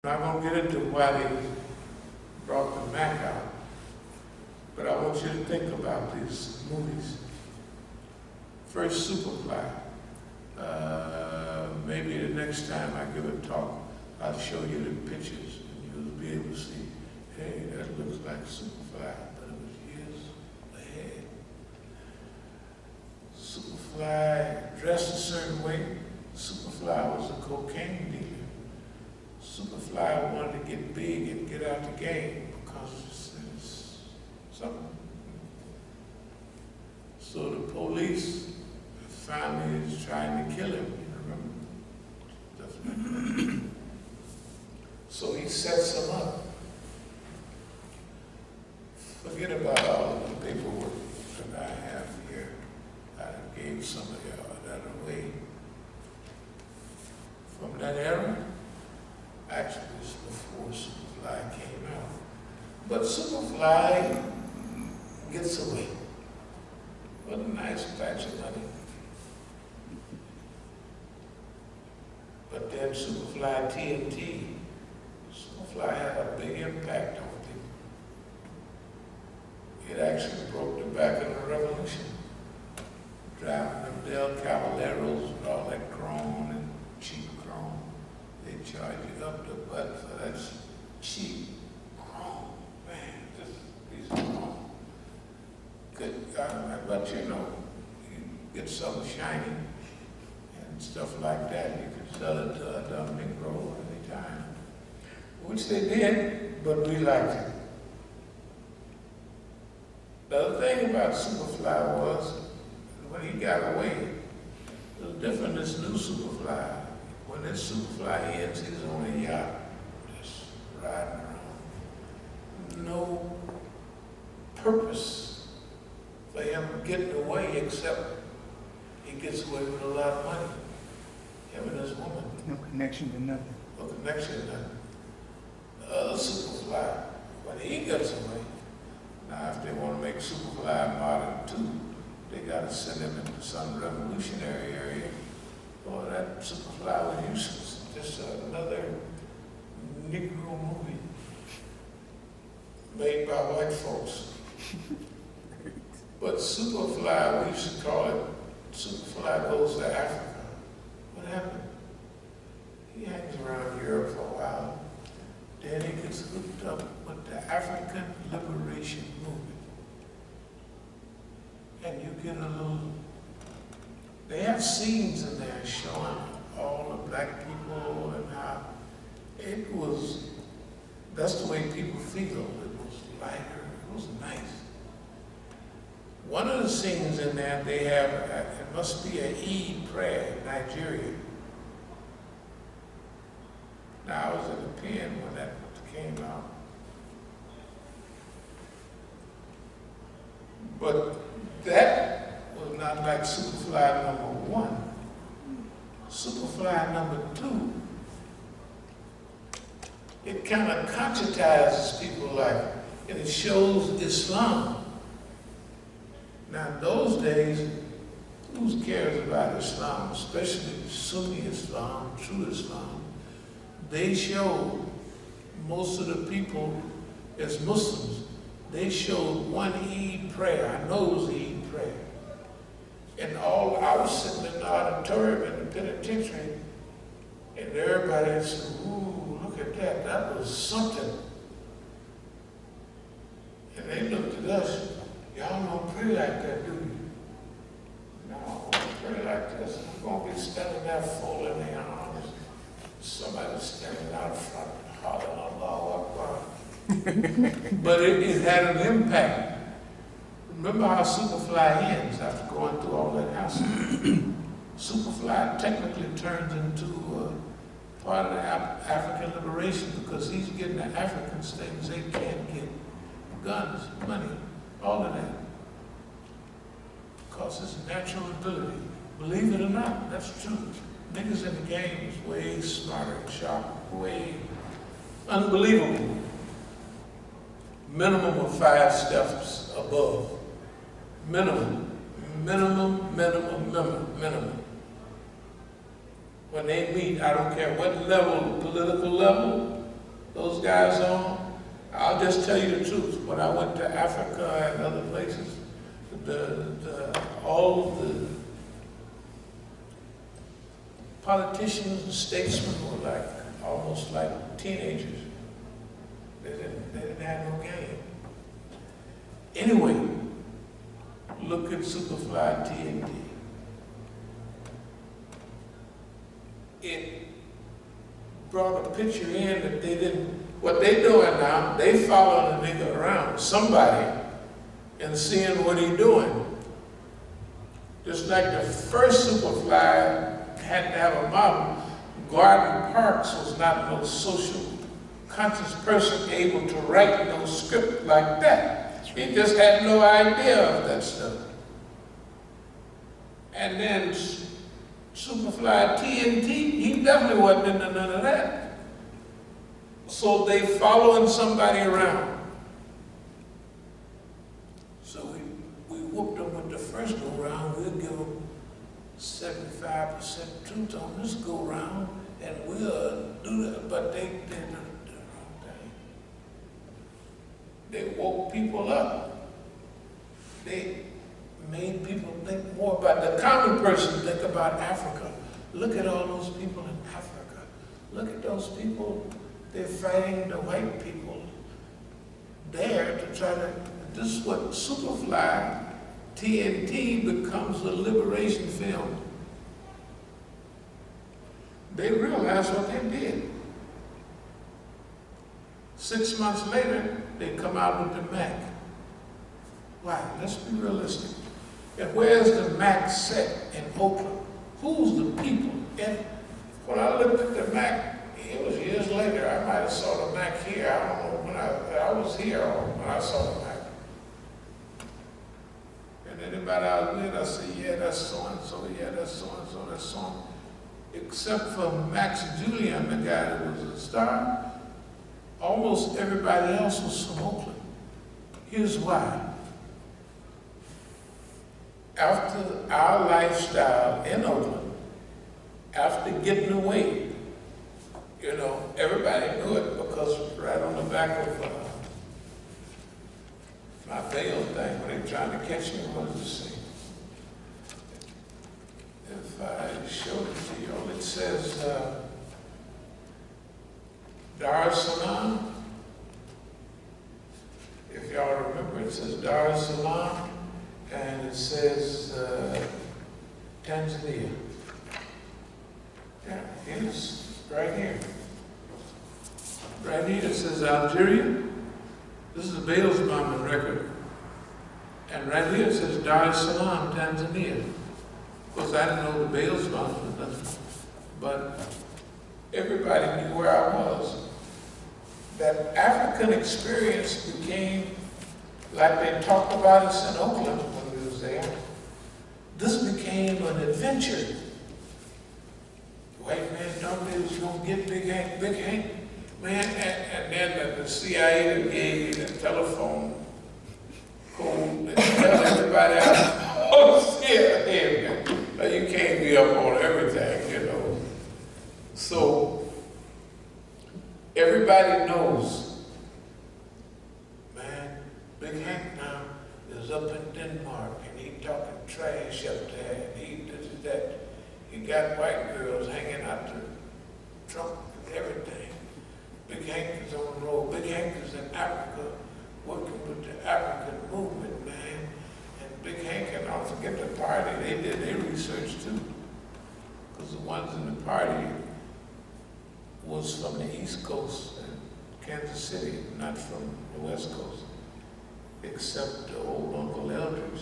I'm not going to get into why they brought the Mac out, but I want you to think about these movies. First, Superfly. Maybe the next time I give a talk, I'll show you the pictures and you'll be able to see, hey, that looks like Superfly, but it was years ahead. Superfly dressed a certain way. Superfly was a cocaine dealer. Superfly wanted to get big and get out the game because it's something. So the police finally is trying to kill him, you remember? So he sets them up. Forget about all of the paperwork that I have here. I gave some of y'all that away. From that era, actually it's before Superfly came out. But Superfly gets away. What a nice patch of money. But then Superfly TNT, Superfly had a big impact on people. It actually broke the back of the revolution. Driving them Del Caballeros with all that chrome and cheap chrome. They charge you up the butt for that cheap chrome. Man, these are chrome. Good, but you know, you get something shiny and stuff like that, you can sell it to a dumb Negro anytime. Which they did, but we liked it. The other thing about Superfly was, when he got away, it was different than this new Superfly. When this Superfly ends, he's on a yacht, just riding around. No purpose for him getting away except he gets away with a lot of money. Him and his woman. No connection to nothing. No connection to nothing. The other Superfly, when he gets away, now if they want to make Superfly modern too, they got to send him into some revolutionary area. Or that Superfly was useless. Just another Negro movie made by white folks. But Superfly, we used to call it Superfly Goes to Africa. What happened? He hangs around Europe for a while. Then he gets hooked up with the African Liberation Movement. And you get a little, they have scenes in there showing all the black people and how it was, that's the way people feel. It was lighter, it was nice. One of the scenes in there, they have, it must be an Eid prayer in Nigeria. Now, I was in the pen when that came out. But that was not like Superfly number 1. Superfly number 2, it kind of conscientizes people like, and it shows Islam. Now in those days, who cares about Islam, especially Sunni Islam, true Islam? They showed most of the people as Muslims. They showed one Eid prayer. I know it was Eid prayer. And I was sitting in the auditorium in the penitentiary, and everybody said, ooh, look at that, that was something. And they looked at us, y'all don't pray like that, do you? No, we pray like this. We're going to be standing there folding their arms. Somebody standing out front, hollering, Allahu Akbar. But it had an impact. Remember how Superfly ends after going through all that hassle? Superfly technically turns into part of the African liberation because he's getting the Africans things they can't get. Guns, money, all of that. Because it's a natural ability. Believe it or not, that's true. Niggas in the game is way smarter and sharper, way unbelievable. Minimum of 5 steps above. Minimum. When they meet, I don't care what level, political level, those guys on. I'll just tell you the truth. When I went to Africa and other places, all of the politicians and statesmen were like almost like teenagers. They didn't have no game. Anyway, look at Superfly TNT. It brought a picture in that they didn't. What they doing now, they following the nigga around, somebody, and seeing what he doing. Just like the first Superfly had to have a model, Gordon Parks was not no social conscious person able to write no script like that. He just had no idea of that stuff. And then Superfly TNT, he definitely wasn't into none of that. So they following somebody around. So we whooped them with the first go round. We'll give them 75% truth on this go round, and we'll do that. But they did the wrong thing. They woke people up. They made people think more about the common person. Think about Africa. Look at all those people in Africa. Look at those people. They're fighting the white people there to try to. This is what Superfly TNT becomes a liberation film. They realized what they did. 6 months later, they come out with the Mac. Why? Let's be realistic. And where's the Mac set in Oakland? Who's the people? And when I looked at the Mac, it was years later. I might have saw the Mac here. I don't know when I was here when I saw the Mac. And anybody I was with, I said, yeah, that's so-and-so, yeah, that's so-and-so, that's so-and-so. Except for Max Julian, the guy that was a star, almost everybody else was from Oakland. Here's why. After our lifestyle in Oakland, after getting away, you know, everybody knew it because right on the back of my veil thing, when they trying to catch me, what does it say? If I showed it to you, it says Dar es Salaam. If y'all remember, it says Dar es Salaam, and it says Tanzania. Yeah, it's right here. Right here it says Algeria. This is a Bales bombing record. And right here it says Dar es Salaam, Tanzania. Of course, I didn't know the Bales bombing was nothing. But everybody knew where I was. That African experience became, like they talked about us in Oakland when we was there, this became an adventure. The white man told me he was going to get Big Hank, man, and then the CIA gave me the telephone code and tell everybody else, oh, yeah, man, you can't be up on everything, you know. So, everybody knows, man, Big Hank now is up in Denmark and he talking trash up there and he did that. He got white girls hanging out the trunk and everything. Big Hank is on the road. Big Hank is in Africa working with the African movement, man. And Big Hank, and don't forget the party, they did their research too. Because the ones in the party was from the East Coast and Kansas City, not from the West Coast, except the old Uncle Eldridge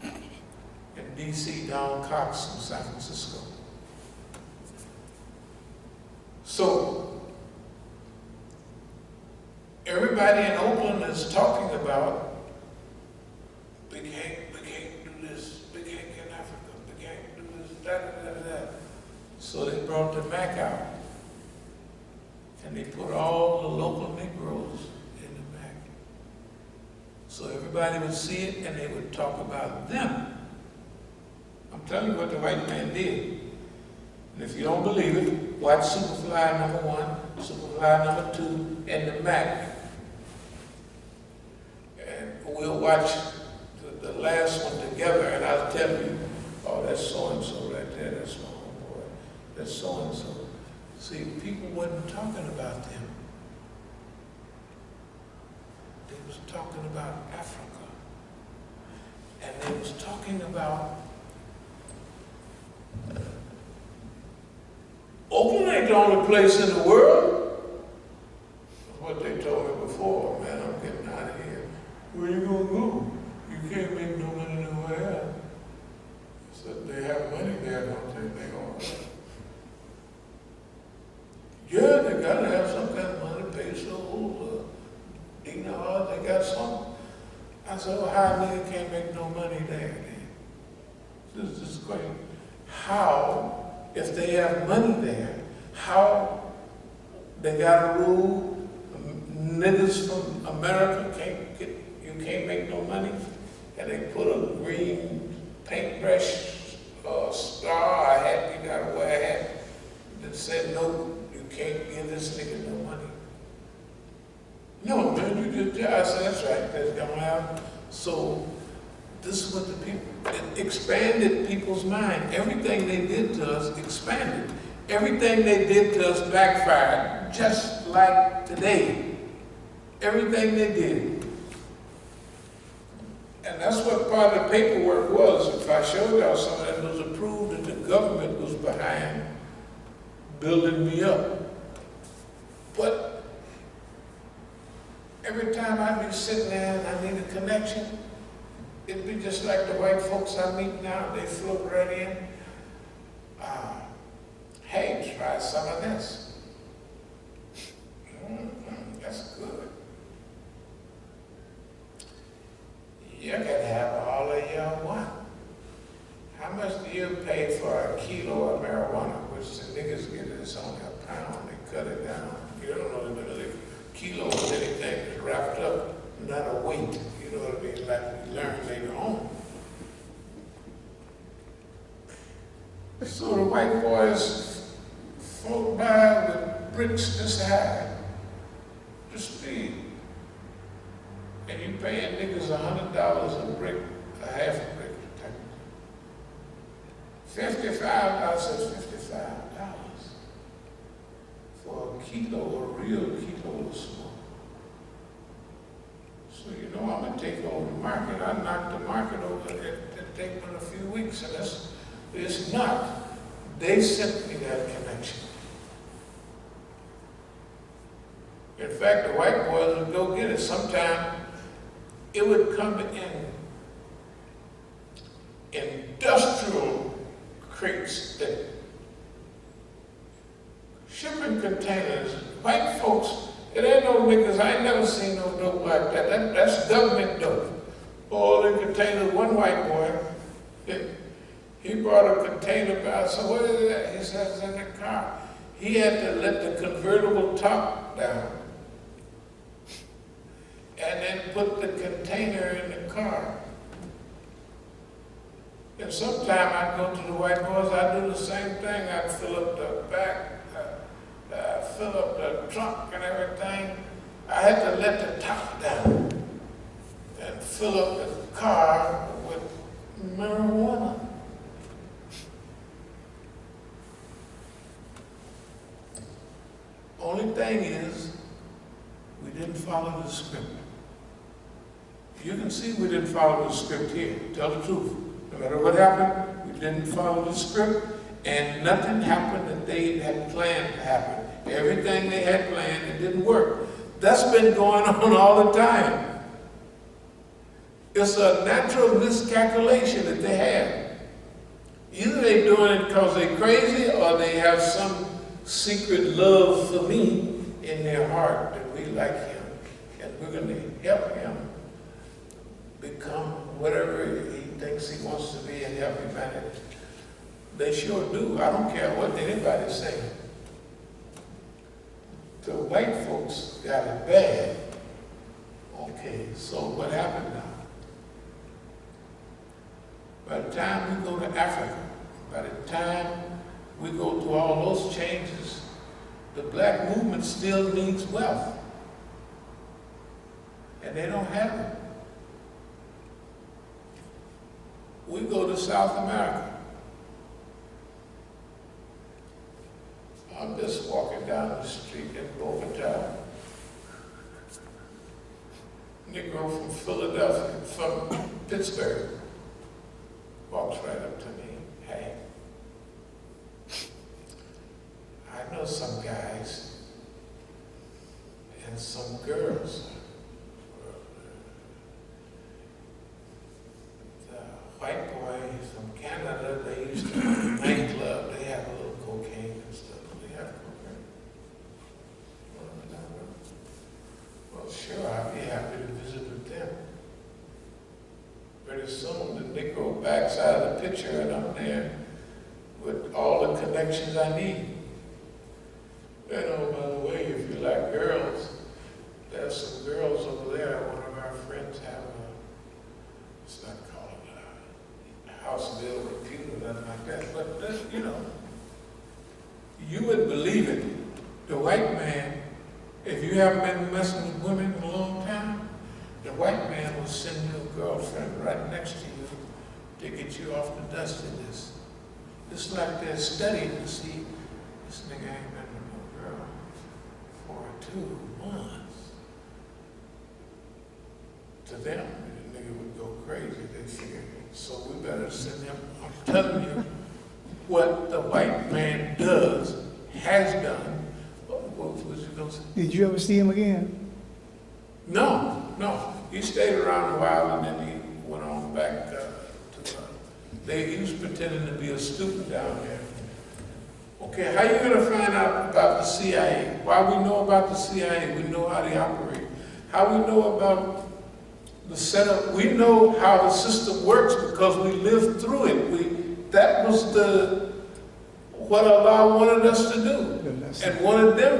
and D.C. Don Cox from San Francisco. So, everybody in Oakland is talking about Big Hank do this, Big Hank in Africa, Big Hank do this, da. So they brought the Mac out. And they put all the local Negroes in the Mac. So everybody would see it and they would talk about them. I'm telling you what the white man did. And if you don't believe it, watch Superfly #1, Superfly number 2, and the Mac. And we'll watch the last one together, and I'll tell you, oh, that's so-and-so right there, that's my homeboy, that's so-and-so. See, people wasn't talking about them. They was talking about Africa. And they was talking about Oakland ain't the only place in the world. That's what they told me before. Man, I'm getting out of here. Where you gonna go? You can't make no money nowhere else. I said, they have money there, don't they? They gonna. Yeah, they gotta have some kind of money, pesos, dinars, they got something. I said, well, how a nigga can't make no money there then? This is great. How? If they have money there, how they got a rule, niggas from America you can't make no money, and they put a green paintbrush star, a hat, you gotta wear a hat, that said, no, you can't give this nigga no money. No, man, you just, I said, that's right, that's gonna happen. So, this is what the people, it expanded people's mind. Everything they did to us expanded. Everything they did to us backfired, just like today. Everything they did. And that's what part of the paperwork was. If I showed y'all some of that, was approved that the government was behind building me up. But every time I'd be sitting there and I need a connection, it'd be just like the white folks I meet now. They float right in. Hey, try some of this. That's good. You can have all of you want. How much do you pay for a kilo of marijuana, which the niggas get it's only a pound, they cut it down. You don't know whether the kilo of anything is wrapped up, not a weight. You know what I mean? Like we learn later on. So the white boys float by with bricks this high, the speed. And you paying niggas $100 a brick, a half a brick. $55, I said $55 for a kilo, a real kilo of smoke. So you know I'm gonna take over the market. I knocked the market over. It take me a few weeks, and it's not. They sent me that connection. In fact, the white boys would go get it. Sometime it would come in industrial crates, that shipping containers. White folks, it ain't no niggas, I ain't never seen no dope like that. That's government dope. All in containers. One white boy, he brought a container back. So what is that? He says it's in the car. He had to let the convertible top down and then put the container in the car. And sometime I'd go to the white boys, I'd do the same thing. I'd fill up the back, fill up the trunk and everything. I had to let the top down and fill up the car with marijuana. Only thing is, we didn't follow the script. You can see we didn't follow the script here. Tell the truth. No matter what happened, we didn't follow the script, and nothing happened that they had planned to happen. Everything they had planned, it didn't work. That's been going on all the time. It's a natural miscalculation that they have. Either they're doing it because they're crazy, or they have some secret love for me in their heart, that we like him, and we're going to help him become whatever he thinks he wants to be and help humanity. They sure do. I don't care what anybody say. The white folks got it bad. Okay, so what happened now? By the time we go to Africa, by the time we go through all those changes, the black movement still needs wealth. And they don't have it. We go to South America. I'm just walking down the street in Bogota. Negro from Philadelphia, from Pittsburgh, walks right up to me. Hey, I know some guys and some girls. The white boy from Canada, they used to have a nightclub, they have a little cocaine and stuff. They have cocaine. Well, sure, I'd be happy to visit with them. Pretty soon, the Negro backs out of the picture and I'm there with all the connections I need. And oh, by the way, if you like girls, there's some girls over there. One of our friends have a, it's not called a house bill repute or nothing like that, but you know, you wouldn't believe it. The white man, if you haven't been messing with women in a long time, the white man will send you a girlfriend right next to you to get you off the dustiness. It's like they're studying to see, this nigga ain't been with no girl for 2 months. To them, the nigga would go crazy, they figure. So we better send him. I'm telling you what the white man does, has done. What was you going to say? Did you ever see him again? No. He stayed around a while and then he went on back to, he was pretending to be a student down there. Okay, how you gonna find out about the CIA? Why we know about the CIA? We know how they operate. How we know about the setup? We know how the system works because we lived through it. That was what Allah wanted us to do. And wanted them